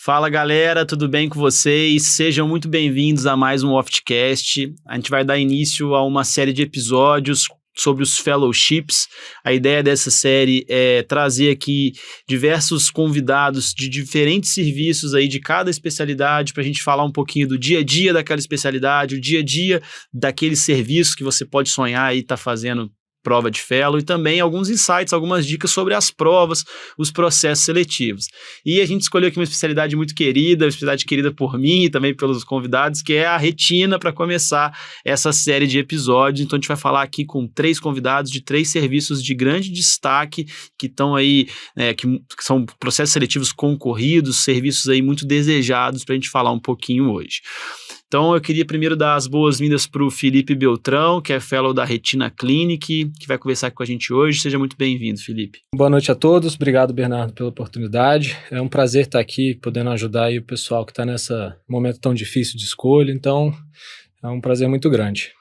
Fala galera, tudo bem com vocês? Sejam muito bem-vindos a mais um Oftcast. A gente vai dar início a uma série de episódios sobre os fellowships. A ideia dessa série é trazer aqui diversos convidados de diferentes serviços aí de cada especialidade para a gente falar um pouquinho do dia a dia daquela especialidade, o dia a dia daquele serviço que você pode sonhar e estar fazendo prova de fellow, e também alguns insights, algumas dicas sobre as provas, os processos seletivos. E a gente escolheu aqui uma especialidade muito querida, uma especialidade querida por mim e também pelos convidados, que é a retina, para começar essa série de episódios. Então a gente vai falar aqui com 3 convidados de 3 serviços de grande destaque, que estão aí, que são processos seletivos concorridos, serviços aí muito desejados para a gente falar um pouquinho hoje. Então, eu queria primeiro dar as boas-vindas para o Felipe Beltrão, que é fellow da Retina Clinic, que vai conversar com a gente hoje. Seja muito bem-vindo, Felipe. Boa noite a todos. Obrigado, Bernardo, pela oportunidade. É um prazer estar aqui, podendo ajudar aí o pessoal que está nesse momento tão difícil de escolha. Então, é um prazer muito grande.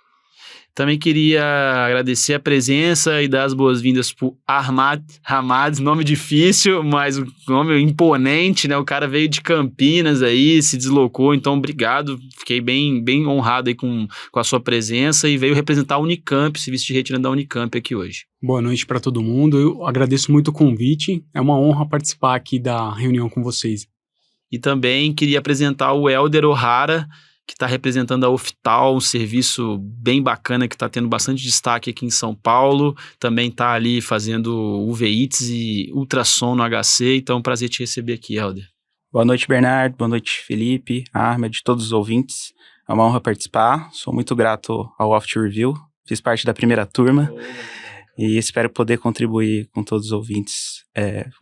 Também queria agradecer a presença e dar as boas-vindas para o Ahmad Hamad, nome difícil, mas um nome imponente, né? O cara veio de Campinas aí, se deslocou, então obrigado, fiquei bem honrado aí com a sua presença e veio representar a Unicamp, serviço de retina da Unicamp aqui hoje. Boa noite para todo mundo, eu agradeço muito o convite, é uma honra participar aqui da reunião com vocês. E também queria apresentar o Helder O'Hara, que está representando a Oftal, um serviço bem bacana que está tendo bastante destaque aqui em São Paulo. Também está ali fazendo uveites e ultrassom no HC, então é um prazer te receber aqui, Helder. Boa noite, Bernardo, boa noite, Felipe, Ahmed, todos os ouvintes. É uma honra participar, sou muito grato ao Oft Review, fiz parte da primeira turma e espero poder contribuir com todos os ouvintes,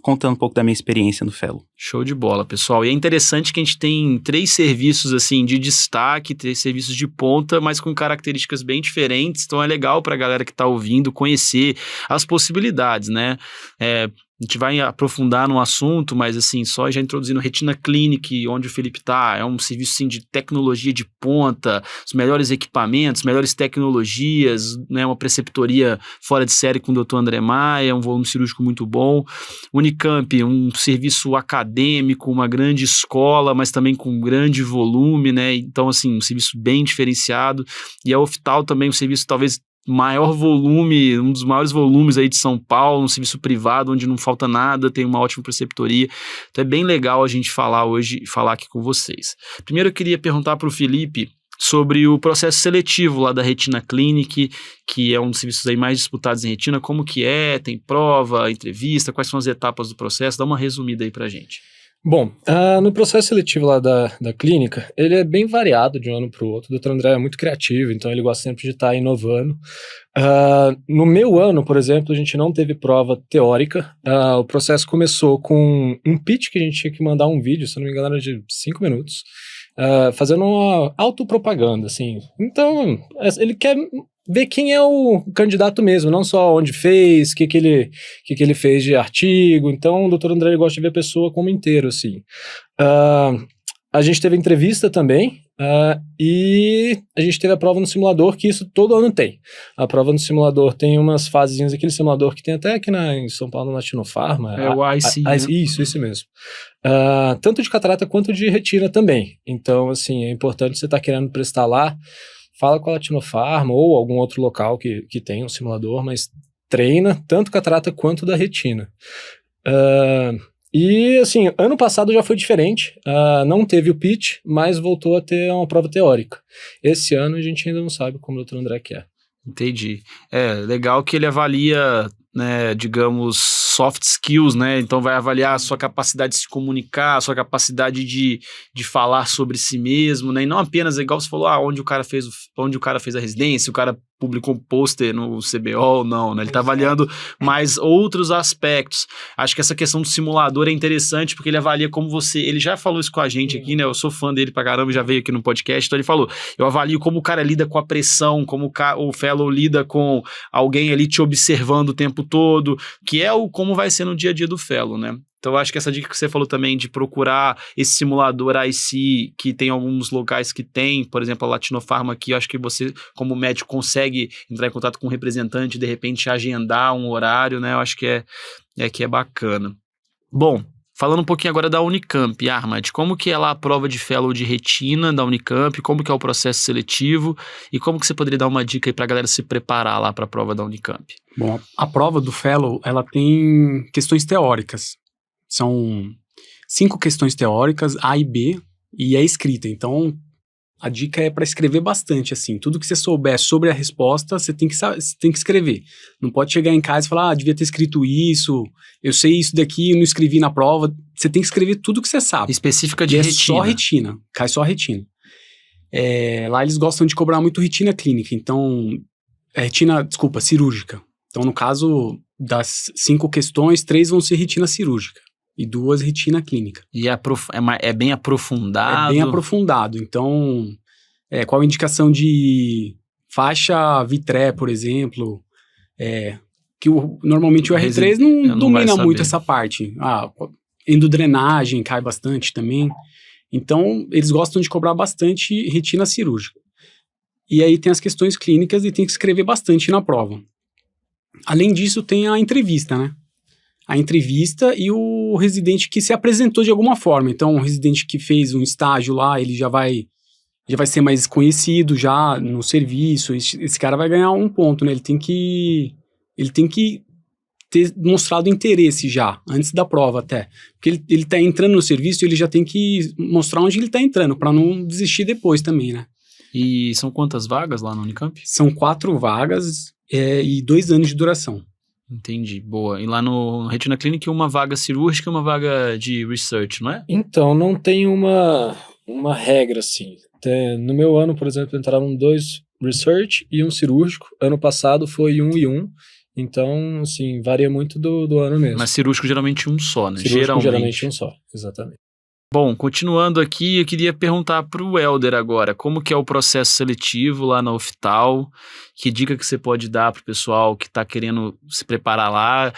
contando um pouco da minha experiência no fellow. Show de bola, pessoal. E é interessante que a gente tem 3 serviços assim de destaque, 3 serviços de ponta, mas com características bem diferentes. Então é legal para a galera que está ouvindo conhecer as possibilidades, né? A gente vai aprofundar no assunto, mas assim, só já introduzindo Retina Clinic, onde o Felipe está, é um serviço assim, de tecnologia de ponta, os melhores equipamentos, melhores tecnologias, né, uma preceptoria fora de série com o Dr. André Maia, um volume cirúrgico muito bom. Unicamp, um serviço acadêmico, uma grande escola, mas também com grande volume, né? Então, assim, um serviço bem diferenciado. E a Oftal também, um serviço talvez maior volume, um dos maiores volumes aí de São Paulo, um serviço privado onde não falta nada, tem uma ótima preceptoria. Então é bem legal a gente falar hoje, falar aqui com vocês. Primeiro eu queria perguntar para o Felipe sobre o processo seletivo lá da Retina Clinic, que é um dos serviços aí mais disputados em retina. Como que é? Tem prova, entrevista, quais são as etapas do processo? Dá uma resumida aí pra gente. Bom, no processo seletivo lá da clínica, ele é bem variado de um ano para o outro. O Dr. André é muito criativo, então ele gosta sempre de estar inovando. No meu ano, por exemplo, a gente não teve prova teórica. O processo começou com um pitch que a gente tinha que mandar um vídeo, se não me engano era de 5 minutos, fazendo uma autopropaganda, assim. Então, ele quer ver quem é o candidato mesmo, não só onde fez, o que ele fez de artigo. Então, o Dr. André gosta de ver a pessoa como inteiro, assim. A gente teve entrevista também, e a gente teve a prova no simulador, que isso todo ano tem. A prova no simulador tem umas fasezinhas, aquele simulador que tem até aqui em São Paulo, na Latinofarma. É o IC, né? Isso mesmo. Tanto de catarata quanto de retina também. Então, assim, é importante você estar querendo prestar lá, fala com a Latinofarma ou algum outro local que tem um simulador, mas treina tanto catarata quanto da retina. E assim, ano passado já foi diferente, não teve o pitch, mas voltou a ter uma prova teórica. Esse ano a gente ainda não sabe como o Dr. André quer. Entendi. Legal que ele avalia, né, digamos, soft skills, né? Então vai avaliar a sua capacidade de se comunicar, a sua capacidade de falar sobre si mesmo, né? E não apenas, igual você falou, onde o cara fez a residência, o cara publicou um pôster no CBO, não, né? Ele tá avaliando mais outros aspectos. Acho que essa questão do simulador é interessante, porque ele avalia como ele já falou isso com a gente aqui, né? Eu sou fã dele pra caramba, já veio aqui no podcast, então ele falou, eu avalio como o cara lida com a pressão, como o fellow lida com alguém ali te observando o tempo todo, que é como vai ser no dia a dia do fellow, né? Então, eu acho que essa dica que você falou também de procurar esse simulador IC, que tem alguns locais que tem, por exemplo, a Latinofarma aqui, eu acho que você, como médico, consegue entrar em contato com um representante, de repente agendar um horário, né? Eu acho que é bacana. Bom, Falando um pouquinho agora da Unicamp, Ahmad, como que é lá a prova de Fellow de retina da Unicamp, como que é o processo seletivo e como que você poderia dar uma dica aí pra galera se preparar lá para a prova da Unicamp? Bom, a prova do Fellow, ela tem questões teóricas. São 5 questões teóricas, A e B, e é escrita. Então, a dica é para escrever bastante, assim. Tudo que você souber sobre a resposta, você tem que escrever. Não pode chegar em casa e falar, devia ter escrito isso, eu sei isso daqui e não escrevi na prova. Você tem que escrever tudo que você sabe. Específica de E retina. é só retina, cai só retina. Lá eles gostam de cobrar muito retina clínica, então... cirúrgica. Então, no caso das 5 questões, 3 vão ser retina cirúrgica e 2 retina clínica. E é bem aprofundado? É bem aprofundado. Então, qual a indicação de faixa vitré, por exemplo, que normalmente o R3 não domina muito essa parte. Endodrenagem cai bastante também. Então, eles gostam de cobrar bastante retina cirúrgica. E aí tem as questões clínicas e tem que escrever bastante na prova. Além disso, tem a entrevista, né? A entrevista e o residente que se apresentou de alguma forma. Então, o residente que fez um estágio lá, ele já vai ser mais conhecido já no serviço. Esse cara vai ganhar um ponto, né? Ele tem que ter mostrado interesse já, antes da prova até. Porque ele tá entrando no serviço, ele já tem que mostrar onde ele tá entrando, para não desistir depois também, né? E são quantas vagas lá na Unicamp? São 4 vagas e 2 anos de duração. Entendi, boa. E lá no Retina Clinic, uma vaga cirúrgica e uma vaga de research, não é? Então, não tem uma regra, assim. No meu ano, por exemplo, entraram 2 research e um cirúrgico. Ano passado foi 1 e 1. Então, assim, varia muito do ano mesmo. Mas cirúrgico geralmente um só, né? Cirúrgico geralmente um só, exatamente. Bom, continuando aqui, eu queria perguntar para o Helder agora, como que é o processo seletivo lá na UFTAL? Que dica que você pode dar para o pessoal que está querendo se preparar lá?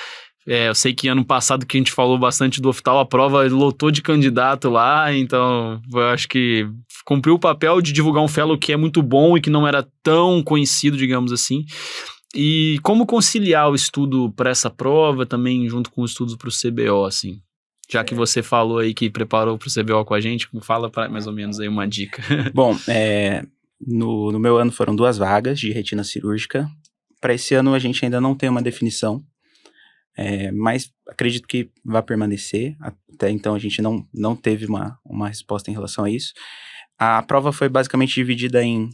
Eu sei que ano passado que a gente falou bastante do UFTAL, a prova lotou de candidato lá, então eu acho que cumpriu o papel de divulgar um fellow que é muito bom e que não era tão conhecido, digamos assim. E como conciliar o estudo para essa prova também junto com os estudos para o CBO, assim? Já que você falou aí que preparou para o CBO com a gente, fala mais ou menos aí uma dica. Bom, no meu ano foram 2 vagas de retina cirúrgica. Para esse ano a gente ainda não tem uma definição, mas acredito que vai permanecer. Até então a gente não teve uma resposta em relação a isso. A prova foi basicamente dividida em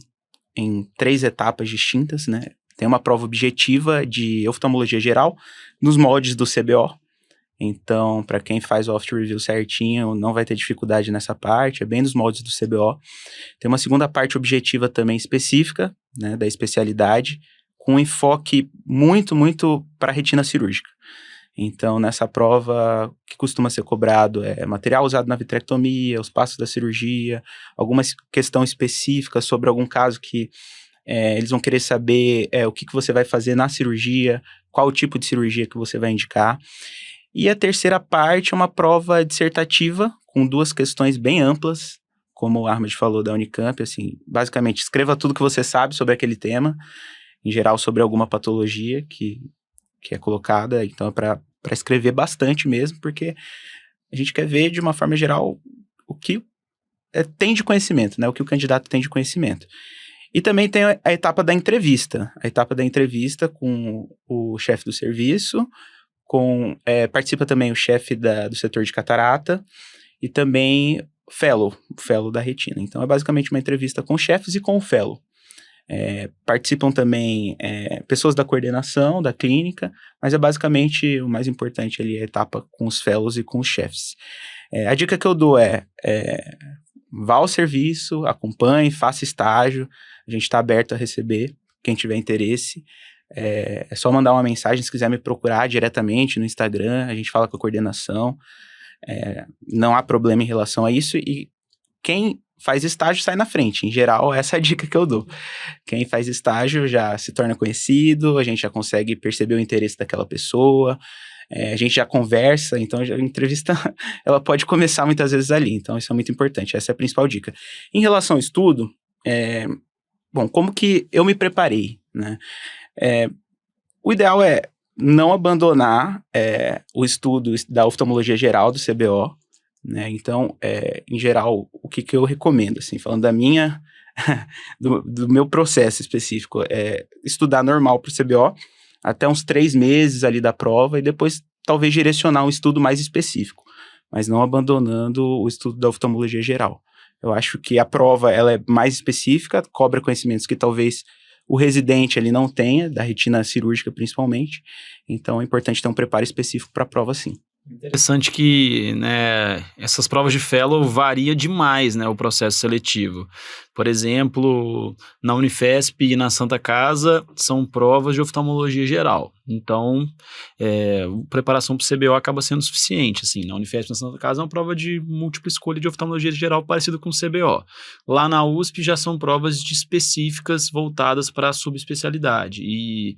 3 etapas distintas, né? Tem uma prova objetiva de oftalmologia geral nos moldes do CBO. Então, para quem faz o Oft Review certinho, não vai ter dificuldade nessa parte, é bem nos moldes do CBO. Tem uma segunda parte objetiva também específica, né, da especialidade, com um enfoque muito, muito para a retina cirúrgica. Então, nessa prova, o que costuma ser cobrado é material usado na vitrectomia, os passos da cirurgia, alguma questão específica sobre algum caso que eles vão querer saber o que você vai fazer na cirurgia, qual o tipo de cirurgia que você vai indicar. E a terceira parte é uma prova dissertativa com 2 questões bem amplas, como o Ahmad falou da Unicamp, assim, basicamente escreva tudo que você sabe sobre aquele tema, em geral sobre alguma patologia que é colocada, então é para escrever bastante mesmo, porque a gente quer ver de uma forma geral o que tem de conhecimento, né, o que o candidato tem de conhecimento. E também tem a etapa da entrevista com o chefe do serviço, participa também o chefe do setor de catarata e também o fellow da retina. Então, é basicamente uma entrevista com chefes e com o fellow. Participam também pessoas da coordenação, da clínica, mas basicamente o mais importante ali é a etapa com os fellows e com os chefes. A dica que eu dou vá ao serviço, acompanhe, faça estágio, a gente está aberto a receber quem tiver interesse. É só mandar uma mensagem se quiser me procurar diretamente no Instagram, a gente fala com a coordenação, não há problema em relação a isso, e quem faz estágio sai na frente, em geral essa é a dica que eu dou. Quem faz estágio já se torna conhecido, a gente já consegue perceber o interesse daquela pessoa, a gente já conversa, então a entrevista ela pode começar muitas vezes ali, então isso é muito importante, essa é a principal dica. Em relação ao estudo, bom, como que eu me preparei, né? O ideal é não abandonar o estudo da oftalmologia geral do CBO, né? Então, em geral, o que eu recomendo, assim, falando do meu processo específico, estudar normal para o CBO até uns 3 meses ali da prova e depois talvez direcionar um estudo mais específico, mas não abandonando o estudo da oftalmologia geral. Eu acho que a prova ela é mais específica, cobra conhecimentos que talvez o residente ali não tenha, da retina cirúrgica principalmente, então é importante ter um preparo específico para a prova sim. Interessante que, né, essas provas de fellow varia demais, né, o processo seletivo. Por exemplo, na Unifesp e na Santa Casa são provas de oftalmologia geral. Então, a preparação para o CBO acaba sendo suficiente. Assim, na Unifesp e na Santa Casa é uma prova de múltipla escolha de oftalmologia geral parecido com o CBO. Lá na USP já são provas específicas voltadas para a subespecialidade. E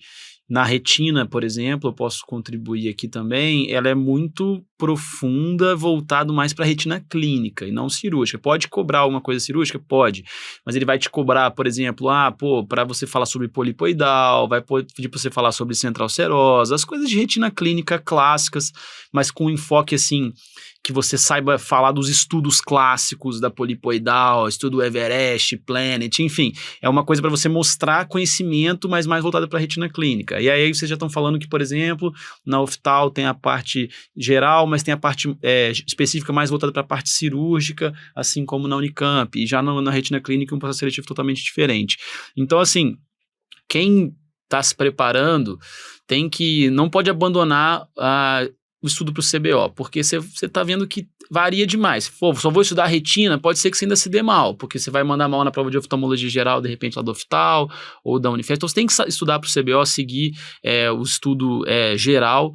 na retina, por exemplo, eu posso contribuir aqui também, ela é muito profunda, voltado mais para a retina clínica e não cirúrgica. Pode cobrar alguma coisa cirúrgica? Pode, mas ele vai te cobrar, por exemplo, para você falar sobre polipoidal, vai pedir para você falar sobre central serosa, as coisas de retina clínica clássicas, mas com um enfoque assim, que você saiba falar dos estudos clássicos da polipoidal, estudo Everest, Planet, enfim, é uma coisa para você mostrar conhecimento, mas mais voltada para a retina clínica. E aí vocês já estão falando que, por exemplo, na oftal tem a parte geral, mas tem a parte específica mais voltada para a parte cirúrgica, assim como na Unicamp, e já na retina clínica um processo seletivo totalmente diferente. Então, assim, quem está se preparando não pode abandonar o estudo para o CBO, porque você está vendo que varia demais. Pô, só vou estudar a retina, pode ser que você ainda se dê mal, porque você vai mandar mal na prova de oftalmologia geral, de repente lá do oftal ou da Unifesp. Então você tem que estudar para o CBO, seguir o estudo geral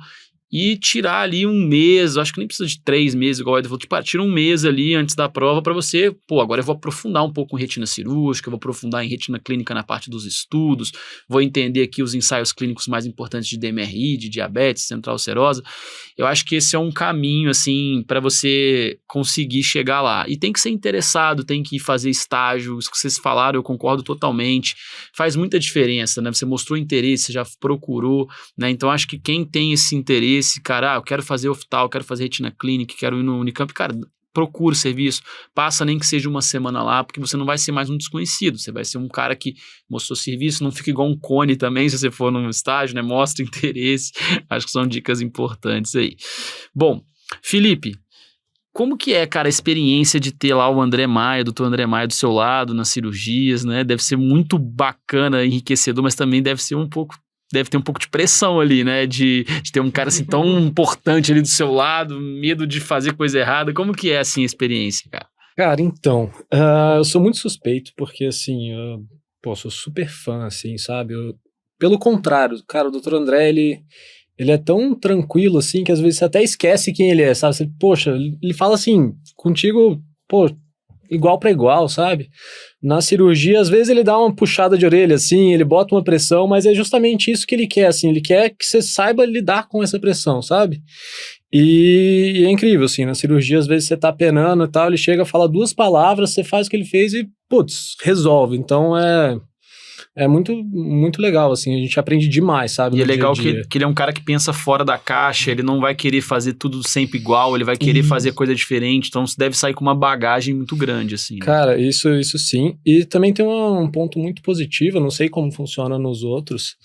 e tirar ali um mês, acho que nem precisa de 3 meses, igual o Eder falou, tipo, tira um mês ali antes da prova para você, agora eu vou aprofundar um pouco em retina cirúrgica, vou aprofundar em retina clínica na parte dos estudos, vou entender aqui os ensaios clínicos mais importantes de DMRI, de diabetes, central serosa. Eu acho que esse é um caminho, assim, para você conseguir chegar lá. E tem que ser interessado, tem que fazer estágio, isso que vocês falaram, eu concordo totalmente, faz muita diferença, né? Você mostrou interesse, você já procurou, né? Então, acho que quem tem esse interesse, cara, eu quero fazer oftal, quero fazer retina clínica, quero ir no Unicamp, cara, procura o serviço, passa nem que seja uma semana lá, porque você não vai ser mais um desconhecido, você vai ser um cara que mostrou serviço, não fica igual um cone também, se você for num estágio, né, mostra interesse, acho que são dicas importantes aí. Bom, Felipe, como que é, cara, a experiência de ter lá o André Maia, doutor André Maia do seu lado, nas cirurgias, né, deve ser muito bacana, enriquecedor, mas também deve ter um pouco de pressão ali, né? De ter um cara assim tão importante ali do seu lado, medo de fazer coisa errada. Como que é, assim, a experiência, cara? Cara, então, eu sou muito suspeito, porque, assim, sou super fã, assim, sabe? Pelo contrário, cara, o Dr. André, ele é tão tranquilo, assim, que às vezes você até esquece quem ele é, sabe? Você, poxa, ele fala assim, contigo, igual para igual, sabe? Na cirurgia, às vezes ele dá uma puxada de orelha, assim, ele bota uma pressão, mas é justamente isso que ele quer, assim, ele quer que você saiba lidar com essa pressão, sabe? E é incrível, assim, na cirurgia, às vezes você tá penando e tal, ele chega, fala 2 palavras, você faz o que ele fez e, resolve. Então é muito, muito legal, assim, a gente aprende demais, sabe? E é legal que ele é um cara que pensa fora da caixa, ele não vai querer fazer tudo sempre igual, ele vai querer fazer coisa diferente, então você deve sair com uma bagagem muito grande, assim. Né? Cara, isso sim. E também tem um ponto muito positivo, eu não sei como funciona nos outros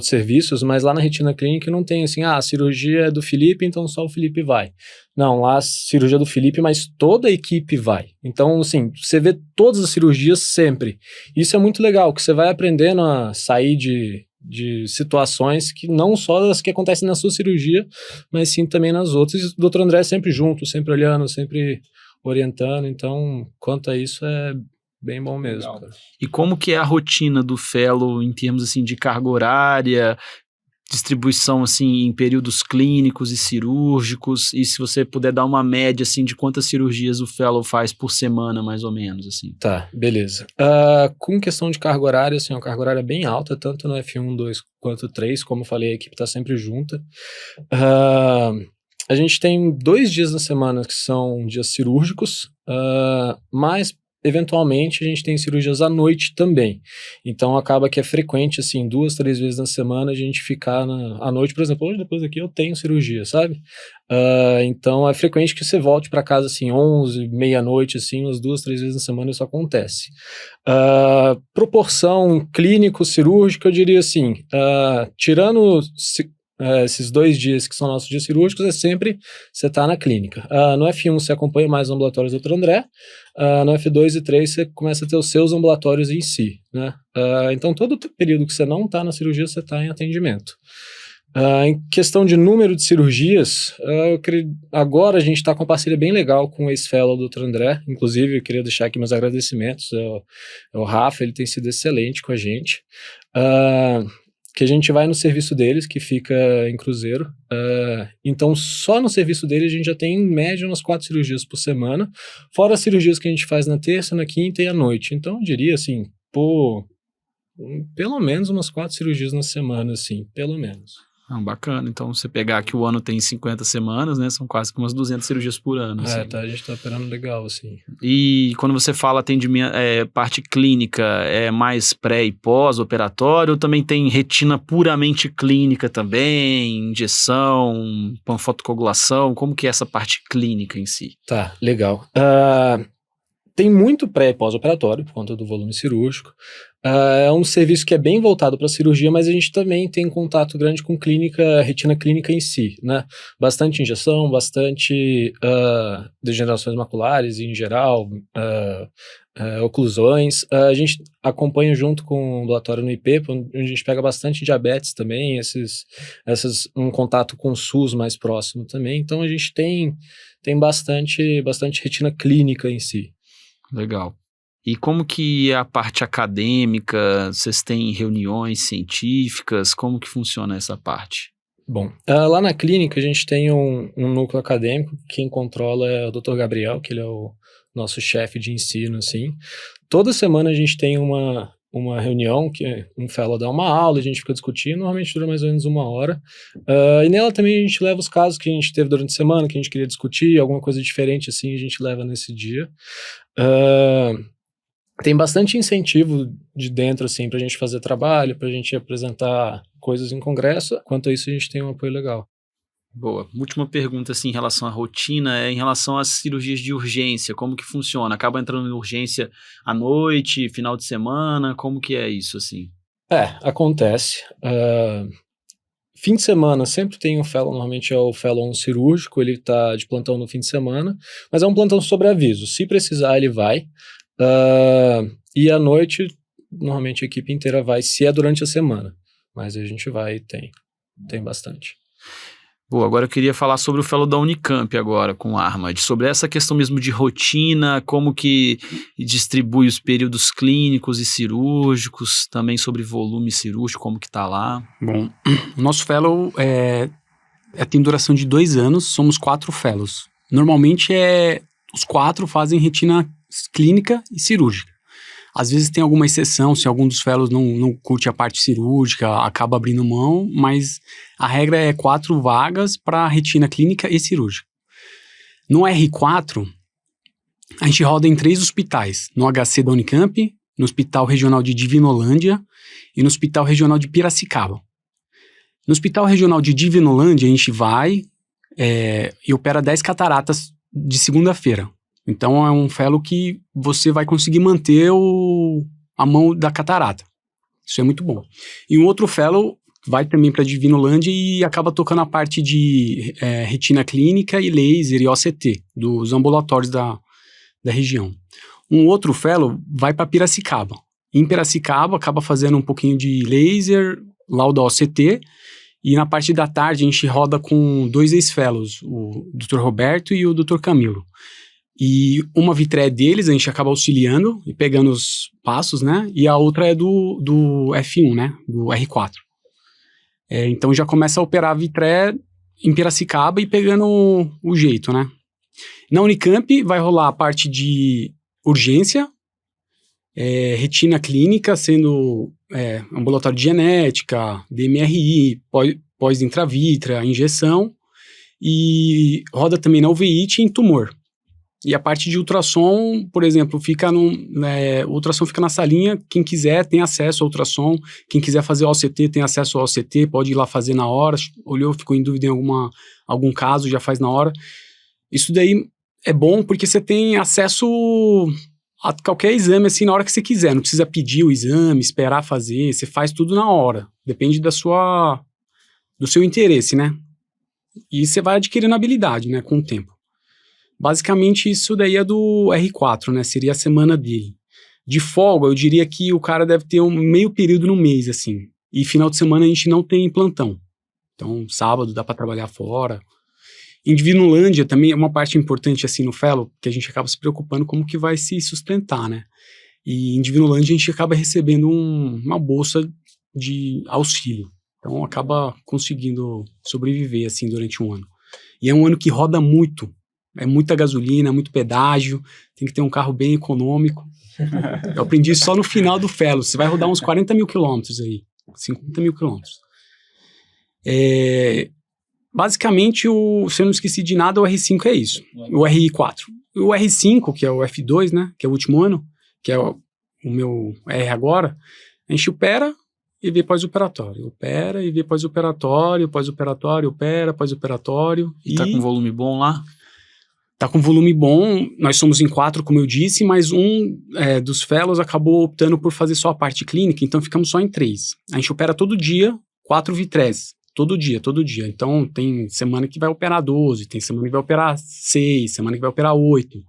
serviços, mas lá na retina clínica não tem assim, a cirurgia é do Felipe, então só o Felipe vai. Não, lá a cirurgia é do Felipe, mas toda a equipe vai. Então, assim, você vê todas as cirurgias sempre. Isso é muito legal, que você vai aprendendo a sair de situações que não só as que acontecem na sua cirurgia, mas sim também nas outras. E o Dr. André é sempre junto, sempre olhando, sempre orientando. Então, quanto a isso, é bem bom mesmo, cara. E como que é a rotina do fellow em termos, assim, de carga horária, distribuição, assim, em períodos clínicos e cirúrgicos, e se você puder dar uma média, assim, de quantas cirurgias o fellow faz por semana, mais ou menos, assim. Tá, beleza. Com questão de carga horária, assim, uma carga horária bem alta, tanto no F1, 2 quanto 3, como eu falei, a equipe tá sempre junta. A gente tem 2 dias na semana que são dias cirúrgicos, mas eventualmente a gente tem cirurgias à noite também. Então acaba que é frequente, assim, 2, 3 vezes na semana a gente ficar à noite, por exemplo, hoje depois daqui eu tenho cirurgia, sabe? Então é frequente que você volte para casa, assim, 11, meia-noite, assim, umas 2, 3 vezes na semana isso acontece. Proporção clínico-cirúrgica, eu diria assim, tirando esses 2 dias que são nossos dias cirúrgicos, é sempre você tá na clínica. No F1 você acompanha mais os ambulatórios do Dr. André, no F2 e 3 você começa a ter os seus ambulatórios em si, né? Então todo período que você não tá na cirurgia, você tá em atendimento. Em questão de número de cirurgias, agora a gente está com uma parceria bem legal com o ex-fellow do Dr. André, inclusive eu queria deixar aqui meus agradecimentos ao Rafa, ele tem sido excelente com a gente, que a gente vai no serviço deles, que fica em Cruzeiro, então só no serviço deles a gente já tem em média umas 4 cirurgias por semana, fora as cirurgias que a gente faz na terça, na quinta e à noite, então eu diria assim, pelo menos umas 4 cirurgias na semana, assim, pelo menos. Bacana, então você pegar que o ano tem 50 semanas, né, são quase que umas 200 cirurgias por ano. Assim. A gente tá operando legal, assim. E quando você fala atendimento, parte clínica, é mais pré e pós-operatório, ou também tem retina puramente clínica também, injeção, panfotocoagulação, como que é essa parte clínica em si? Tá, legal. Tem muito pré e pós-operatório, por conta do volume cirúrgico. É um serviço que é bem voltado para a cirurgia, mas a gente também tem contato grande com retina clínica em si, né? Bastante injeção, bastante degenerações maculares em geral, oclusões. A gente acompanha junto com o ambulatório no IP, onde a gente pega bastante diabetes também, um contato com o SUS mais próximo também. Então a gente tem bastante retina clínica em si. Legal. E como que é a parte acadêmica? Vocês têm reuniões científicas? Como que funciona essa parte? Bom, lá na clínica a gente tem um núcleo acadêmico, quem controla é o Dr. Gabriel, que ele é o nosso chefe de ensino, assim. Toda semana a gente tem uma reunião, que um fellow dá uma aula, a gente fica discutindo, normalmente dura mais ou menos 1 hora, e nela também a gente leva os casos que a gente teve durante a semana, que a gente queria discutir, alguma coisa diferente assim, a gente leva nesse dia. Tem bastante incentivo de dentro, assim, pra gente fazer trabalho, pra gente apresentar coisas em congresso. Quanto a isso, a gente tem um apoio legal. Boa. Última pergunta, assim, em relação à rotina, em relação às cirurgias de urgência, como que funciona? Acaba entrando em urgência à noite, final de semana, como que é isso, assim? Acontece. Fim de semana sempre tem um fellow, normalmente é o fellow cirúrgico, ele tá de plantão no fim de semana, mas é um plantão sobre aviso. Se precisar, ele vai. E à noite, normalmente a equipe inteira vai, se é durante a semana. Mas a gente vai e tem bastante. Boa, agora eu queria falar sobre o fellow da Unicamp agora, com o Ahmad, sobre essa questão mesmo de rotina, como que distribui os períodos clínicos e cirúrgicos, também sobre volume cirúrgico, como que tá lá. Bom, o nosso fellow tem duração de 2 anos, somos 4 fellows. Normalmente os 4 fazem retina clínica e cirúrgica. Às vezes tem alguma exceção, se algum dos fellows não curte a parte cirúrgica, acaba abrindo mão, mas a regra é 4 vagas para retina clínica e cirúrgica. No R4, a gente roda em 3 hospitais, no HC da Unicamp, no Hospital Regional de Divinolândia e no Hospital Regional de Piracicaba. No Hospital Regional de Divinolândia, a gente vai e opera 10 cataratas de segunda-feira. Então é um fellow que você vai conseguir manter a mão da catarata. Isso é muito bom. E um outro fellow vai também para Divinolândia e acaba tocando a parte de retina clínica e laser e OCT, dos ambulatórios da região. Um outro fellow vai para Piracicaba. Em Piracicaba acaba fazendo um pouquinho de laser, lauda OCT, e na parte da tarde a gente roda com 2 ex-fellows, o Dr. Roberto e o Dr. Camilo. E uma vitré deles a gente acaba auxiliando e pegando os passos, né? E a outra é do F1, né? Do R4. Então já começa a operar a vitré em Piracicaba e pegando o jeito, né? Na Unicamp vai rolar a parte de urgência, retina clínica, sendo ambulatório de genética, DMRI, pós-intravítrea, injeção, e roda também na uveíte em tumor. E a parte de ultrassom, por exemplo, o ultrassom fica na salinha, quem quiser tem acesso ao ultrassom, quem quiser fazer o OCT tem acesso ao OCT, pode ir lá fazer na hora, olhou, ficou em dúvida em algum caso, já faz na hora. Isso daí é bom porque você tem acesso a qualquer exame assim na hora que você quiser, não precisa pedir o exame, esperar fazer, você faz tudo na hora, depende do seu interesse, né? E você vai adquirindo habilidade, né, com o tempo. Basicamente, isso daí é do R4, né? Seria a semana dele. De folga, eu diria que o cara deve ter um meio período no mês, assim. E final de semana a gente não tem plantão. Então, sábado dá para trabalhar fora. Em Divinolândia também é uma parte importante, assim, no fellow, que a gente acaba se preocupando como que vai se sustentar, né? E em Divinolândia a gente acaba recebendo uma bolsa de auxílio. Então, acaba conseguindo sobreviver, assim, durante um ano. E é um ano que roda muito. É muita gasolina, muito pedágio, tem que ter um carro bem econômico. Eu aprendi isso só no final do fellow. Você vai rodar uns 40 mil quilômetros aí, 50 mil quilômetros. Basicamente, se eu não esqueci de nada, o R5 é isso, o RI4. O R5, que é o F2, né, que é o último ano, que é o meu R agora, a gente opera e vê pós-operatório. Opera e vê pós-operatório, pós-operatório, opera, pós-operatório. E tá com volume bom lá? Tá com volume bom, nós somos em 4, como eu disse, mas um dos fellows acabou optando por fazer só a parte clínica, então ficamos só em 3. A gente opera todo dia 4 vitrés, todo dia. Então tem semana que vai operar 12, tem semana que vai operar 6, semana que vai operar 8.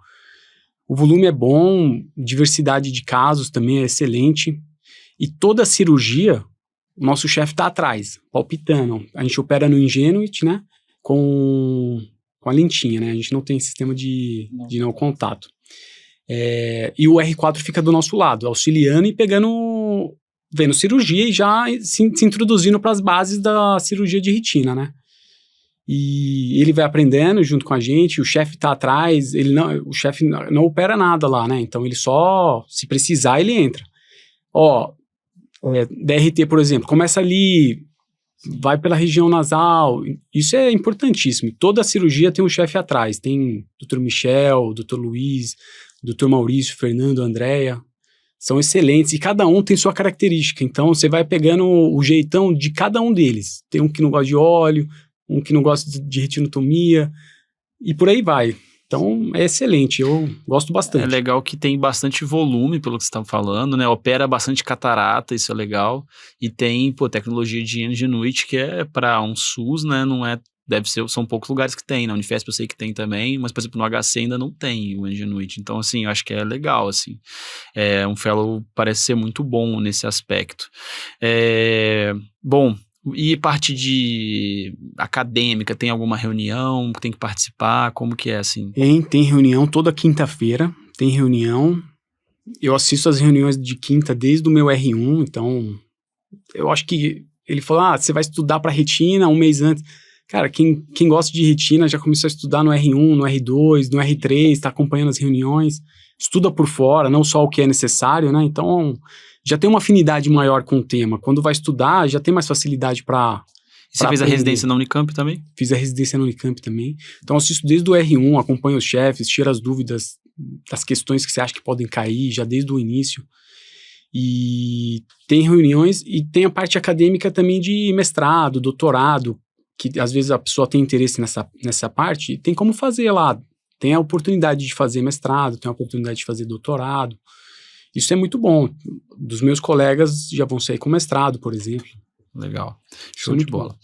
O volume é bom, diversidade de casos também é excelente. E toda cirurgia, o nosso chefe tá atrás, palpitando. A gente opera no Ingenuity, né, com a lentinha, né? A gente não tem sistema de não contato. E o R4 fica do nosso lado, auxiliando e vendo cirurgia e já se introduzindo para as bases da cirurgia de retina, né? E ele vai aprendendo junto com a gente, o chefe tá atrás, o chefe não opera nada lá, né? Então ele só, se precisar, ele entra. DRT, por exemplo, começa ali, vai pela região nasal, isso é importantíssimo. Toda a cirurgia tem um chefe atrás, tem Dr. Michel, Dr. Luiz, Dr. Maurício, Fernando, Andréia, são excelentes e cada um tem sua característica, então você vai pegando o jeitão de cada um deles. Tem um que não gosta de óleo, um que não gosta de retinotomia e por aí vai. Então, é excelente, eu gosto bastante. É legal que tem bastante volume, pelo que você está falando, né? Opera bastante catarata, isso é legal. E tem, tecnologia de Ingenuity, que é para um SUS, né? Não é, são poucos lugares que tem. Na Unifesp eu sei que tem também, mas, por exemplo, no HC ainda não tem o Ingenuity. Então, assim, eu acho que é legal, assim. Um fellow parece ser muito bom nesse aspecto. Bom... E parte de acadêmica, tem alguma reunião que tem que participar? Como que é, assim? Tem reunião toda quinta-feira, tem reunião. Eu assisto as reuniões de quinta desde o meu R1, então eu acho que ele falou, você vai estudar para retina um mês antes. Cara, quem gosta de retina já começou a estudar no R1, no R2, no R3, está acompanhando as reuniões, estuda por fora, não só o que é necessário, né? Então... já tem uma afinidade maior com o tema. Quando vai estudar, já tem mais facilidade para... Você fez a residência na Unicamp também? Fiz a residência na Unicamp também. Então, assisto desde o R1, acompanho os chefes, tiro as dúvidas das questões que você acha que podem cair, já desde o início. E tem reuniões e tem a parte acadêmica também de mestrado, doutorado, que às vezes a pessoa tem interesse nessa parte, e tem como fazer lá. Tem a oportunidade de fazer mestrado, tem a oportunidade de fazer doutorado. Isso é muito bom. Dos meus colegas já vão sair com mestrado, por exemplo. Legal. Show de bola.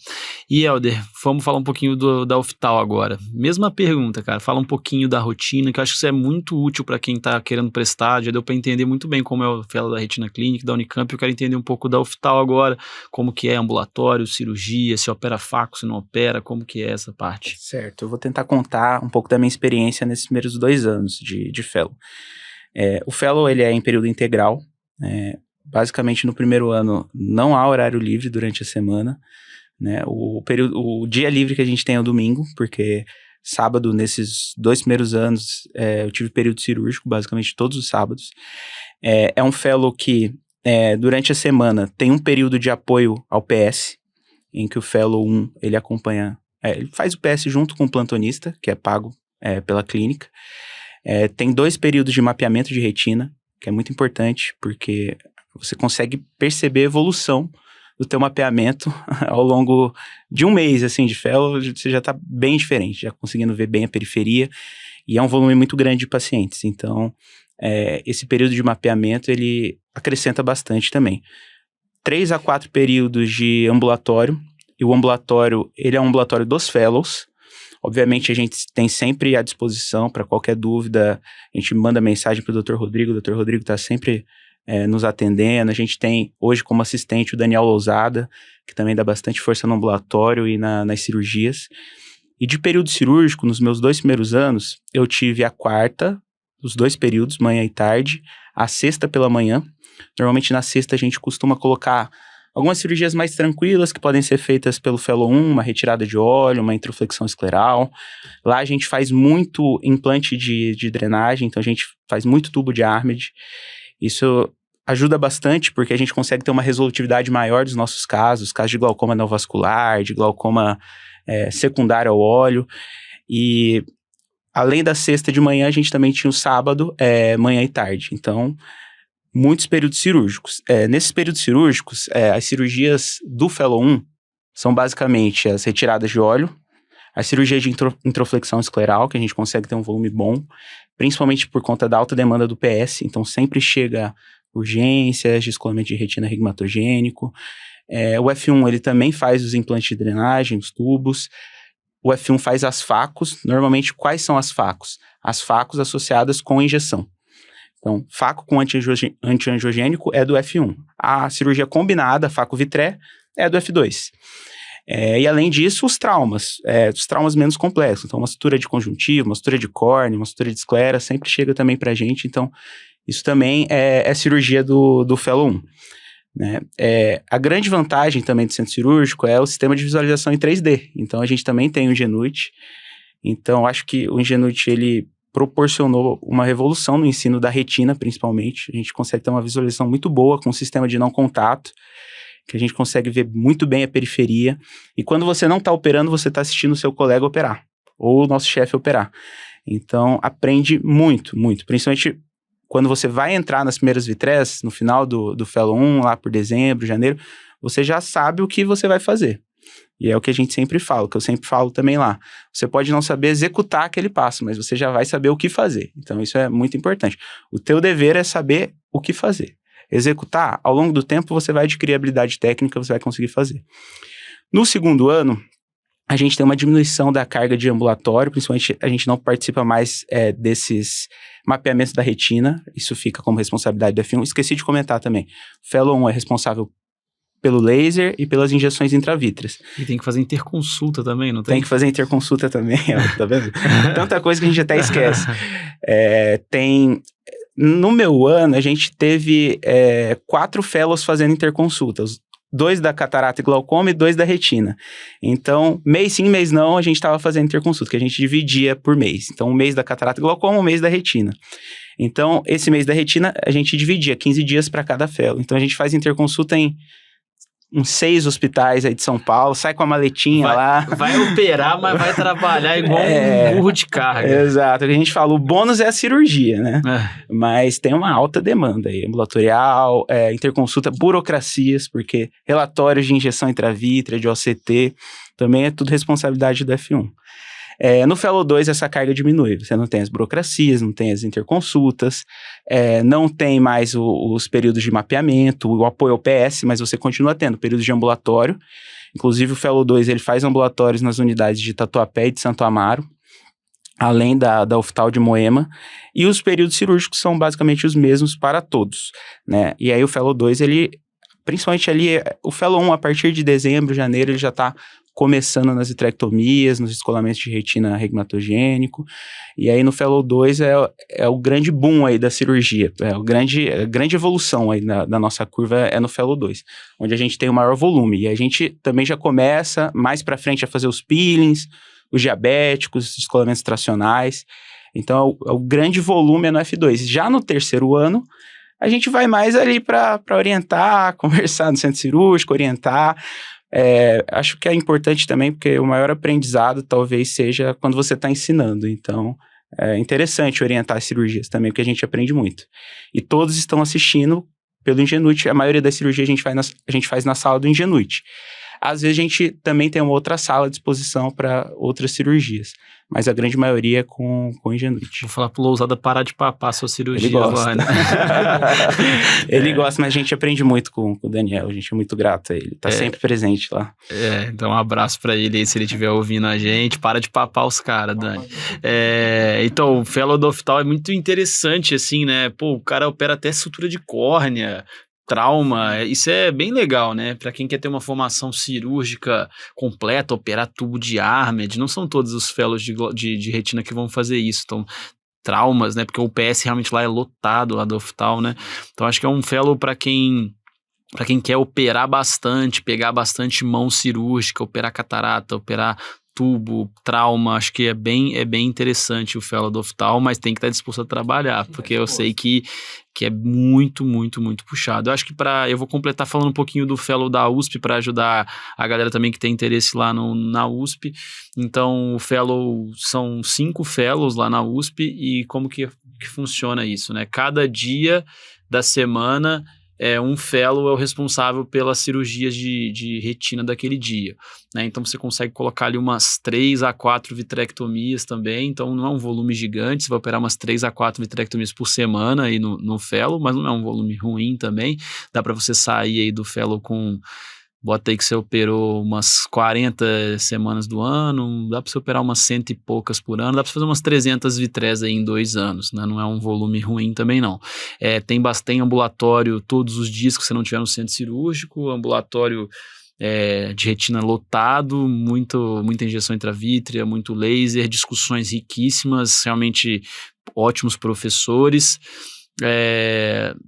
E, Helder, vamos falar um pouquinho da Oftal agora. Mesma pergunta, cara. Fala um pouquinho da rotina, que eu acho que isso é muito útil para quem está querendo prestar. Já deu para entender muito bem como é o fellow da Retina Clinic, da Unicamp. Eu quero entender um pouco da Oftal agora. Como que é ambulatório, cirurgia, se opera faco, se não opera, como que é essa parte? Certo. Eu vou tentar contar um pouco da minha experiência nesses primeiros 2 anos de fellow. O fellow, ele é em período integral. Basicamente, no primeiro ano, não há horário livre durante a semana, né? O dia livre que a gente tem é o domingo, porque sábado, nesses 2 primeiros anos, eu tive período cirúrgico, basicamente todos os sábados. É um fellow que, durante a semana, tem um período de apoio ao PS, em que o fellow 1, ele acompanha, ele faz o PS junto com o plantonista, que é pago pela clínica. Tem 2 períodos de mapeamento de retina, que é muito importante, porque você consegue perceber a evolução do teu mapeamento ao longo de um mês, assim, de fellow, você já está bem diferente, já conseguindo ver bem a periferia, e é um volume muito grande de pacientes. Então, esse período de mapeamento, ele acrescenta bastante também. 3 a 4 períodos de ambulatório, e o ambulatório, ele é um ambulatório dos fellows. Obviamente, a gente tem sempre à disposição para qualquer dúvida, a gente manda mensagem para o Dr. Rodrigo, o Dr. Rodrigo está sempre nos atendendo. A gente tem hoje como assistente o Daniel Lousada, que também dá bastante força no ambulatório e nas cirurgias. E de período cirúrgico, nos meus 2 primeiros anos, eu tive a quarta, os 2 períodos, manhã e tarde, a sexta pela manhã. Normalmente na sexta a gente costuma colocar algumas cirurgias mais tranquilas que podem ser feitas pelo Fellow 1, uma retirada de óleo, uma introflexão escleral. Lá a gente faz muito implante de drenagem, então a gente faz muito tubo de Armed. Isso ajuda bastante porque a gente consegue ter uma resolutividade maior dos nossos casos de glaucoma neovascular, de glaucoma secundário ao óleo. E além da sexta de manhã, a gente também tinha o sábado, manhã e tarde. Então, muitos períodos cirúrgicos. Nesses períodos cirúrgicos, as cirurgias do Fellow 1 são basicamente as retiradas de óleo, a cirurgia de introflexão escleral, que a gente consegue ter um volume bom, principalmente por conta da alta demanda do PS, então sempre chega urgências, descolamento de retina regmatogênico. O F1, ele também faz os implantes de drenagem, os tubos. O F1 faz as facos. Normalmente, quais são as facos? As facos associadas com injeção. Então, faco com antiangiogênico é do F1. A cirurgia combinada, faco-vitré, é do F2. E além disso, os traumas menos complexos. Então, uma sutura de conjuntivo, uma sutura de córnea, uma sutura de esclera, sempre chega também pra gente. Então, isso também é cirurgia do Fellow 1. Né? A grande vantagem também do centro cirúrgico é o sistema de visualização em 3D. Então, a gente também tem o Ingenuity. Então, acho que o Ingenuity, ele proporcionou uma revolução no ensino da retina, principalmente. A gente consegue ter uma visualização muito boa com um sistema de não contato, que a gente consegue ver muito bem a periferia. E quando você não está operando, você está assistindo o seu colega operar, ou o nosso chefe operar. Então, aprende muito, muito. Principalmente quando você vai entrar nas primeiras vitrés, no final do Fellow 1, lá por dezembro, janeiro, você já sabe o que você vai fazer. E é o que a gente sempre fala, que eu sempre falo também lá. Você pode não saber executar aquele passo, mas você já vai saber o que fazer. Então, isso é muito importante. O teu dever é saber o que fazer. Executar, ao longo do tempo, você vai adquirir habilidade técnica, você vai conseguir fazer. No segundo ano, a gente tem uma diminuição da carga de ambulatório, principalmente a gente não participa mais desses mapeamentos da retina, isso fica como responsabilidade do F1. Esqueci de comentar também, o Fellow 1 é responsável pelo laser e pelas injeções intravítreas. E tem que fazer interconsulta também, não tem? Tem que fazer interconsulta também, tá vendo? Tanta coisa que a gente até esquece. No meu ano, a gente teve 4 fellows fazendo interconsultas. 2 da catarata e glaucoma e 2 da retina. Então, mês sim, mês não, a gente estava fazendo interconsulta, que a gente dividia por mês. Então, um mês da catarata e glaucoma, um mês da retina. Então, esse mês da retina, a gente dividia 15 dias para cada fellow. Então, a gente faz interconsulta em uns 6 hospitais aí de São Paulo, sai com a maletinha lá. Vai operar, mas vai trabalhar igual um burro de carga. Exato, o que a gente fala, o bônus é a cirurgia, né? Mas tem uma alta demanda aí, ambulatorial, interconsulta, burocracias, porque relatórios de injeção intravítrea, de OCT, também é tudo responsabilidade do F1. No Fellow 2, essa carga diminui. Você não tem as burocracias, não tem as interconsultas, não tem mais os períodos de mapeamento, o apoio ao PS, mas você continua tendo períodos de ambulatório. Inclusive, o Fellow 2 ele faz ambulatórios nas unidades de Tatuapé e de Santo Amaro, além da UFTAL de Moema. E os períodos cirúrgicos são basicamente os mesmos para todos, né? E aí, o Fellow 2, ele, principalmente ali, o Fellow 1, a partir de dezembro, janeiro, ele já está começando nas vitrectomias, nos descolamentos de retina regmatogênico, e aí no Fellow 2 é o grande boom aí da cirurgia, a grande evolução aí da nossa curva é no Fellow 2, onde a gente tem o maior volume, e a gente também já começa mais para frente a fazer os peelings, os diabéticos, os descolamentos tracionais, então o grande volume é no F2. Já no terceiro ano, a gente vai mais ali para orientar, conversar no centro cirúrgico, orientar. Acho que é importante também, porque o maior aprendizado talvez seja quando você está ensinando. Então, é interessante orientar as cirurgias também, porque a gente aprende muito. E todos estão assistindo pelo Ingenuity. A maioria das cirurgias a gente faz na sala do Ingenuity. Às vezes a gente também tem uma outra sala à disposição para outras cirurgias, mas a grande maioria é com o Ingenuity. Vou falar pro Lousada parar de papar sua cirurgia. Ele gosta. Lá, né? Ele gosta, mas a gente aprende muito com o Daniel, a gente é muito grato a ele, tá sempre presente lá. Então um abraço pra ele aí, se ele estiver ouvindo a gente, para de papar os caras, Dani. Então, o Fellow do Oftal é muito interessante, assim, né? Pô, o cara opera até sutura de córnea, trauma, isso é bem legal, né? Para quem quer ter uma formação cirúrgica completa, operar tubo de Armed, não são todos os fellows de retina que vão fazer isso, então traumas, né? Porque o PS realmente lá é lotado, lá do Oftal, né? Então acho que é um fellow para quem quer operar bastante, pegar bastante mão cirúrgica, operar catarata, operar tubo, trauma, acho que é bem interessante o fellow do Oftal, mas tem que estar disposto a trabalhar, porque eu sei que é muito, muito, muito puxado. Eu acho que eu vou completar falando um pouquinho do fellow da USP para ajudar a galera também que tem interesse lá na USP. Então, o fellow, são 5 fellows lá na USP e como que funciona isso, né? Cada dia da semana um fellow é o responsável pelas cirurgias de retina daquele dia, né? Então você consegue colocar ali umas 3 a 4 vitrectomias também, então não é um volume gigante, você vai operar umas 3 a 4 vitrectomias por semana aí no fellow, mas não é um volume ruim também, dá para você sair aí do fellow com... Bota aí que você operou umas 40 semanas do ano, dá para você operar umas 100 e poucas por ano, dá para fazer umas 300 vitrés aí em 2 anos, né? Não é um volume ruim também não. Tem ambulatório todos os dias que você não tiver no centro cirúrgico, ambulatório de retina lotado, muita injeção intravítrea, muito laser, discussões riquíssimas, realmente ótimos professores.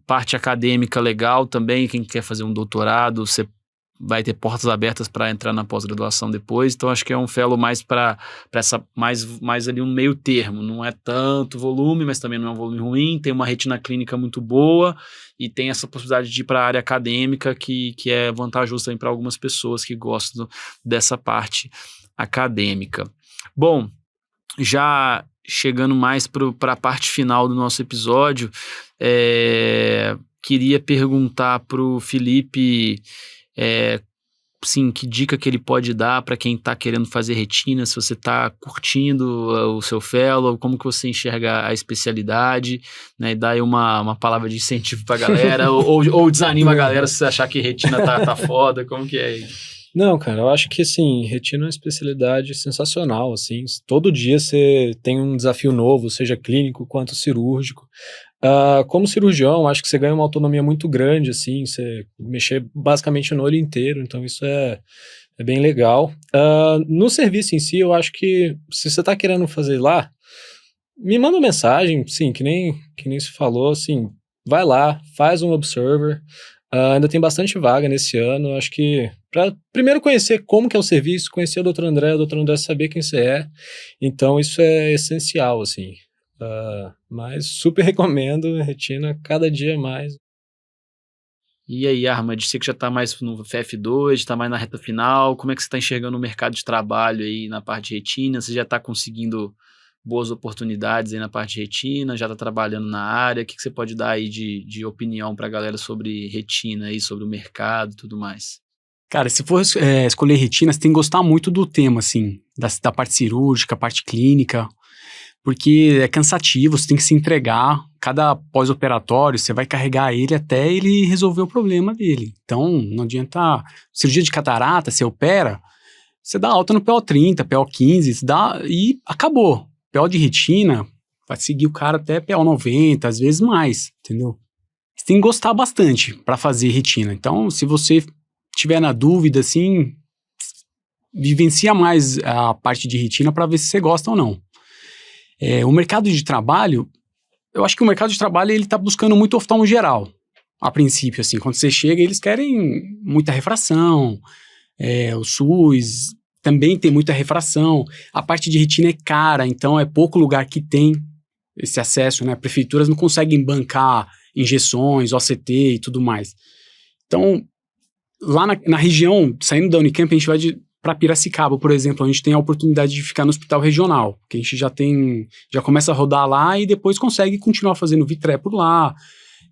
Parte acadêmica legal também, quem quer fazer um doutorado, você vai ter portas abertas para entrar na pós-graduação depois, então acho que é um fellow mais para essa mais ali um meio termo, não é tanto volume, mas também não é um volume ruim, tem uma retina clínica muito boa e tem essa possibilidade de ir para a área acadêmica que é vantajoso também para algumas pessoas que gostam dessa parte acadêmica. Bom, já chegando mais para a parte final do nosso episódio, queria perguntar para o Felipe sim, que dica que ele pode dar para quem está querendo fazer retina, se você está curtindo o seu fellow, como que você enxerga a especialidade, né, e dá aí uma palavra de incentivo para a galera, ou desanima a galera se você achar que retina tá foda, como que é isso? Não, cara, eu acho que, assim, retina é uma especialidade sensacional, assim, todo dia você tem um desafio novo, seja clínico quanto cirúrgico. Como cirurgião, acho que você ganha uma autonomia muito grande, assim, você mexer basicamente no olho inteiro, então isso é bem legal. No serviço em si, eu acho que, se você tá querendo fazer lá, me manda uma mensagem, sim, que nem se falou, assim, vai lá, faz um observer. Ainda tem bastante vaga nesse ano, acho que para primeiro conhecer como que é o serviço, conhecer o Dr. André saber quem você é, então isso é essencial, assim, mas super recomendo, retina cada dia mais. E aí, Ahmad, você que já está mais no FF2, está mais na reta final, como é que você está enxergando o mercado de trabalho aí na parte de retina? Você já está conseguindo boas oportunidades aí na parte de retina, já está trabalhando na área, o que você pode dar aí de opinião para a galera sobre retina aí, sobre o mercado e tudo mais? Cara, se for escolher retina, você tem que gostar muito do tema, assim, da parte cirúrgica, parte clínica, porque é cansativo, você tem que se entregar, cada pós-operatório você vai carregar ele até ele resolver o problema dele. Então, não adianta, cirurgia de catarata, você opera, você dá alta no PO30, PO15, e acabou. PO de retina, vai seguir o cara até PO90, às vezes mais, entendeu? Você tem que gostar bastante para fazer retina. Então, se você tiver na dúvida, assim, vivencia mais a parte de retina para ver se você gosta ou não. O mercado de trabalho, eu acho que o mercado de trabalho ele está buscando muito oftalmo geral, a princípio, assim, quando você chega, eles querem muita refração, o SUS também tem muita refração, a parte de retina é cara, então é pouco lugar que tem esse acesso, né? Prefeituras não conseguem bancar injeções, OCT e tudo mais. Então, lá na região, saindo da Unicamp, a gente vai para Piracicaba, por exemplo, a gente tem a oportunidade de ficar no hospital regional, que a gente já começa a rodar lá e depois consegue continuar fazendo vitré por lá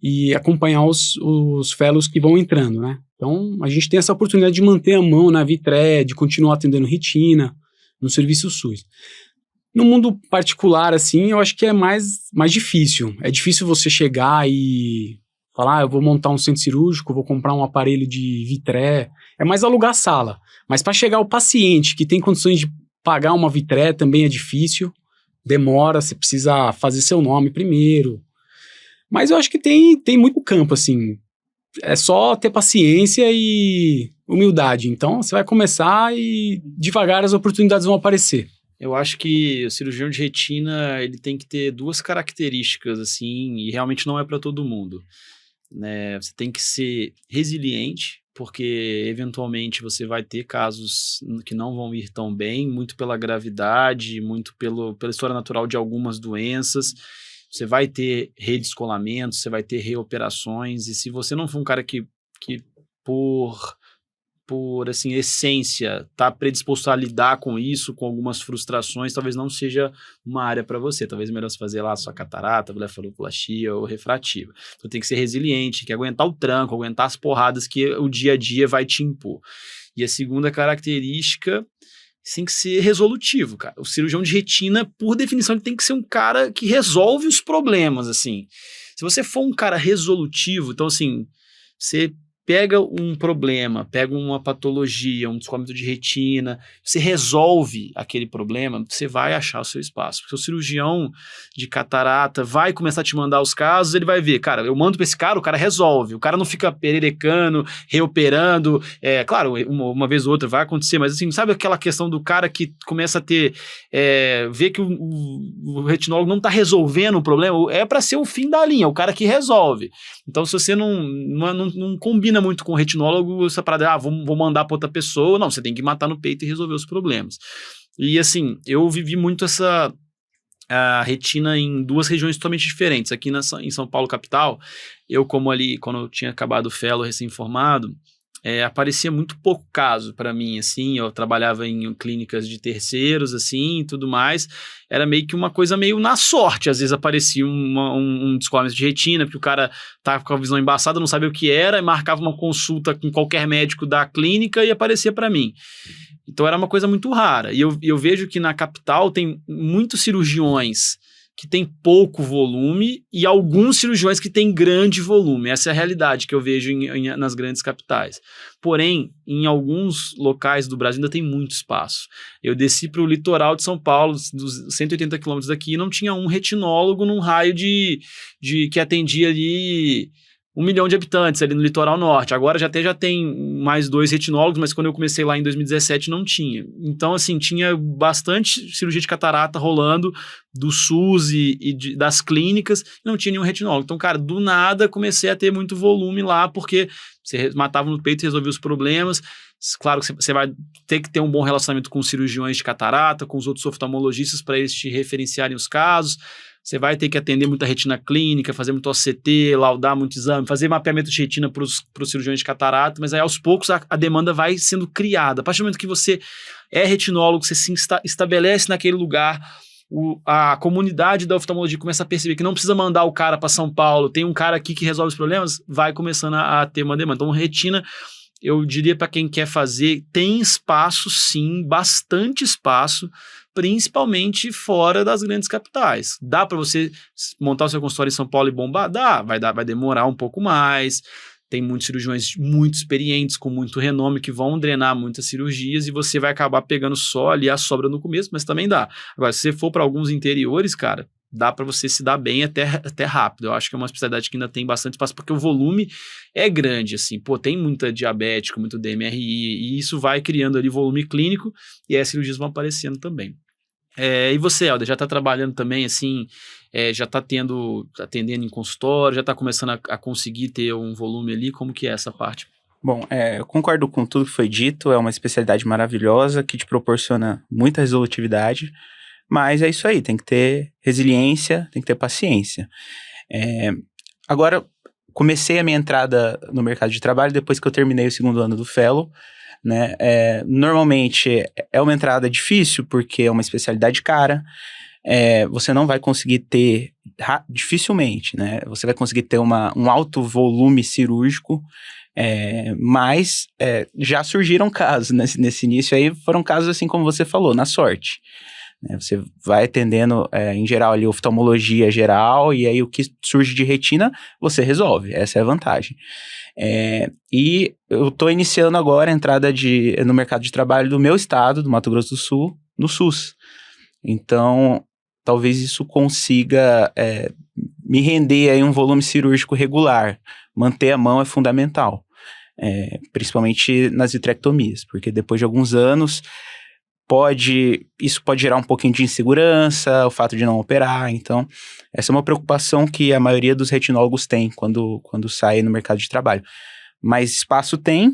e acompanhar os fellows que vão entrando, né? Então, a gente tem essa oportunidade de manter a mão na vitré, de continuar atendendo retina no serviço SUS. No mundo particular, assim, eu acho que é mais difícil. É difícil você chegar e falar, eu vou montar um centro cirúrgico, vou comprar um aparelho de vitré. É mais alugar sala. Mas para chegar ao paciente que tem condições de pagar uma vitré também é difícil. Demora, você precisa fazer seu nome primeiro. Mas eu acho que tem muito campo, assim. É só ter paciência e humildade. Então, você vai começar e devagar as oportunidades vão aparecer. Eu acho que o cirurgião de retina, ele tem que ter duas características, assim, e realmente não é para todo mundo, né? Você tem que ser resiliente, porque eventualmente você vai ter casos que não vão ir tão bem, muito pela gravidade, muito pela história natural de algumas doenças. Você vai ter redescolamentos, você vai ter reoperações, e se você não for um cara que por assim, essência, tá predisposto a lidar com isso, com algumas frustrações, talvez não seja uma área para você. Talvez é melhor você fazer lá a sua catarata, blefaroplastia ou refrativa. Então tem que ser resiliente, tem que aguentar o tranco, aguentar as porradas que o dia a dia vai te impor. E a segunda característica tem que ser resolutivo, cara. O cirurgião de retina, por definição, ele tem que ser um cara que resolve os problemas, assim. Se você for um cara resolutivo, então assim, você pega um problema, pega uma patologia, um descolamento de retina, você resolve aquele problema, você vai achar o seu espaço. Porque o cirurgião de catarata vai começar a te mandar os casos, ele vai ver, cara, eu mando para esse cara, o cara resolve. O cara não fica pererecando, reoperando. Claro, uma vez ou outra vai acontecer, mas assim, sabe aquela questão do cara que começa a ter, ver que o retinólogo não está resolvendo o problema, é para ser o fim da linha, o cara que resolve. Então, se você não combina muito com o retinólogo, essa parada, vou mandar para outra pessoa. Não, você tem que matar no peito e resolver os problemas. E assim, eu vivi muito a retina em duas regiões totalmente diferentes. Aqui em São Paulo, capital, eu como ali, quando eu tinha acabado o fellow recém-formado, aparecia muito pouco caso para mim, assim, eu trabalhava em clínicas de terceiros, assim, e tudo mais, era meio que uma coisa meio na sorte, às vezes aparecia um descolamento de retina, porque o cara tava com a visão embaçada, não sabia o que era, e marcava uma consulta com qualquer médico da clínica e aparecia para mim. Então era uma coisa muito rara, e eu vejo que na capital tem muitos cirurgiões que tem pouco volume e alguns cirurgiões que têm grande volume. Essa é a realidade que eu vejo nas grandes capitais. Porém, em alguns locais do Brasil ainda tem muito espaço. Eu desci para o litoral de São Paulo, dos 180 quilômetros daqui, e não tinha um retinólogo num raio que atendia ali 1 milhão de habitantes ali no litoral norte. Agora já tem mais 2 retinólogos, mas quando eu comecei lá em 2017 não tinha. Então, assim, tinha bastante cirurgia de catarata rolando do SUS e das clínicas, e não tinha nenhum retinólogo. Então, cara, do nada comecei a ter muito volume lá, porque você matava no peito e resolvia os problemas. Claro que você vai ter que ter um bom relacionamento com os cirurgiões de catarata, com os outros oftalmologistas para eles te referenciarem os casos. Você vai ter que atender muita retina clínica, fazer muito OCT, laudar muito exame, fazer mapeamento de retina para os cirurgiões de catarata, mas aí aos poucos a demanda vai sendo criada. A partir do momento que você é retinólogo, você se estabelece naquele lugar, a comunidade da oftalmologia começa a perceber que não precisa mandar o cara para São Paulo, tem um cara aqui que resolve os problemas, vai começando a ter uma demanda. Então, retina, eu diria para quem quer fazer, tem espaço sim, bastante espaço, principalmente fora das grandes capitais. Dá para você montar o seu consultório em São Paulo e bombar? Dá, vai demorar um pouco mais. Tem muitos cirurgiões muito experientes, com muito renome, que vão drenar muitas cirurgias e você vai acabar pegando só ali a sobra no começo, mas também dá. Agora, se você for para alguns interiores, cara, dá para você se dar bem até rápido. Eu acho que é uma especialidade que ainda tem bastante espaço, porque o volume é grande, assim. Tem muita diabética, muito DMRI, e isso vai criando ali volume clínico, e as cirurgias vão aparecendo também. E você, Helder, já está trabalhando também, assim, já está atendendo em consultório, já está começando a conseguir ter um volume ali? Como que é essa parte? Bom, eu concordo com tudo que foi dito, é uma especialidade maravilhosa que te proporciona muita resolutividade, mas é isso aí, tem que ter resiliência, tem que ter paciência. Agora, comecei a minha entrada no mercado de trabalho depois que eu terminei o 2º ano do fellow. né? Normalmente é uma entrada difícil, porque é uma especialidade cara, você não vai conseguir ter, dificilmente, né? Você vai conseguir ter um alto volume cirúrgico, mas já surgiram casos nesse início aí, foram casos assim como você falou, na sorte. Você vai atendendo, em geral, ali, oftalmologia geral, e aí o que surge de retina, você resolve. Essa é a vantagem. E eu estou iniciando agora a entrada no mercado de trabalho do meu estado, do Mato Grosso do Sul, no SUS. Então, talvez isso consiga me render aí um volume cirúrgico regular. Manter a mão é fundamental, principalmente nas vitrectomias, porque depois de alguns anos... Isso pode gerar um pouquinho de insegurança, o fato de não operar. Então, essa é uma preocupação que a maioria dos retinólogos tem quando sai no mercado de trabalho. Mas espaço tem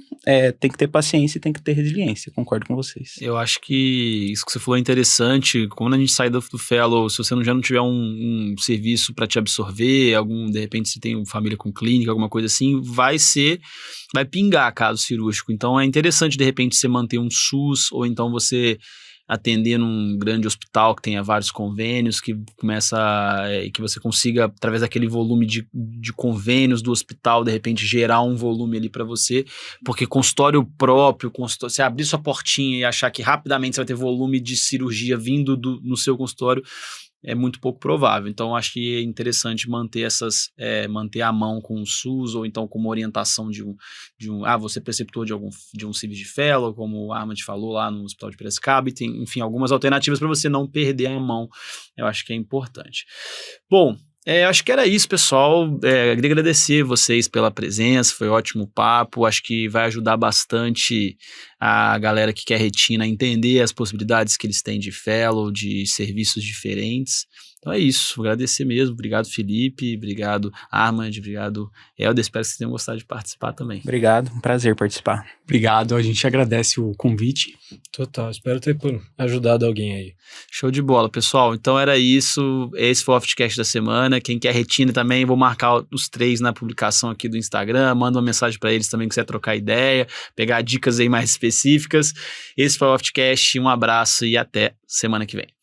que ter paciência e tem que ter resiliência, concordo com vocês. Eu acho que isso que você falou é interessante. Quando a gente sai do fellow, se você já não tiver um serviço para te absorver, de repente você tem uma família com clínica, alguma coisa assim, vai pingar caso cirúrgico. Então é interessante de repente você manter um SUS, ou então você atender num grande hospital que tenha vários convênios, que você consiga, através daquele volume de convênios do hospital, de repente gerar um volume ali para você, porque consultório próprio, você abrir sua portinha e achar que rapidamente você vai ter volume de cirurgia vindo no seu consultório, é muito pouco provável. Então, acho que é interessante manter a mão com o SUS, ou então com uma orientação você é preceptor de um serviço de fellow, como o Armand falou lá no Hospital de Piracicaba, e tem, enfim, algumas alternativas para você não perder a mão. Eu acho que é importante. Bom, acho que era isso, pessoal. Queria agradecer vocês pela presença, foi um ótimo papo. Acho que vai ajudar bastante a galera que quer retina a entender as possibilidades que eles têm de fellow, de serviços diferentes. Então é isso, vou agradecer mesmo. Obrigado, Felipe, obrigado, Armand, obrigado, Helder. Espero que vocês tenham gostado de participar também. Obrigado, um prazer participar. Obrigado, a gente agradece o convite. Total, espero ter ajudado alguém aí. Show de bola, pessoal. Então era isso, esse foi o Oftcast da semana. Quem quer retina também, vou marcar os 3 na publicação aqui do Instagram, manda uma mensagem para eles também que quiser trocar ideia, pegar dicas aí mais específicas. Esse foi o Oftcast, um abraço e até semana que vem.